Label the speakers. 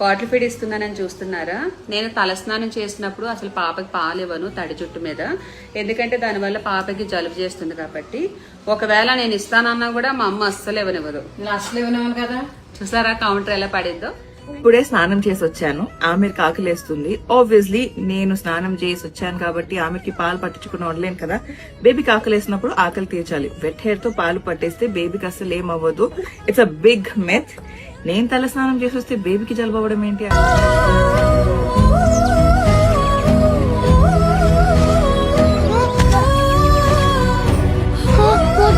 Speaker 1: Bottle feed ఇస్తుందని చూస్తున్నారా? నేను తలస్నానం చేసినప్పుడు అసలు పాపకి పాలు ఇవ్వను తడి జుట్టు మీద, ఎందుకంటే దానివల్ల పాపకి జలుబు చేస్తుంది కాబట్టి. ఒకవేళ నేను ఇస్తానన్నా కూడా మా అమ్మ అస్సలు ఇవ్వనివ్వదు.
Speaker 2: అసలు ఇవ్వనివ్వను కదా.
Speaker 1: చూసారా కౌంటర్ ఎలా పడిద్దో.
Speaker 3: ఇప్పుడే స్నానం చేసి వచ్చాను. ఆమెకి ఆకలేస్తుంది. ఆబ్వియస్లీ నేను స్నానం చేసి వచ్చాను కాబట్టి ఆమెకి పాలు పట్టించుకుని ఉండలేను కదా. బేబీకి ఆకలేసినప్పుడు ఆకలి తీర్చాలి. వెట్ హెయిర్ తో పాలు పట్టేస్తే బేబీకి అసలు ఏమవ్వదు. It's a big మెథ్. నేను తల స్నానం చేసి వస్తే బేబీకి జలుబు అవ్వడం ఏంటి?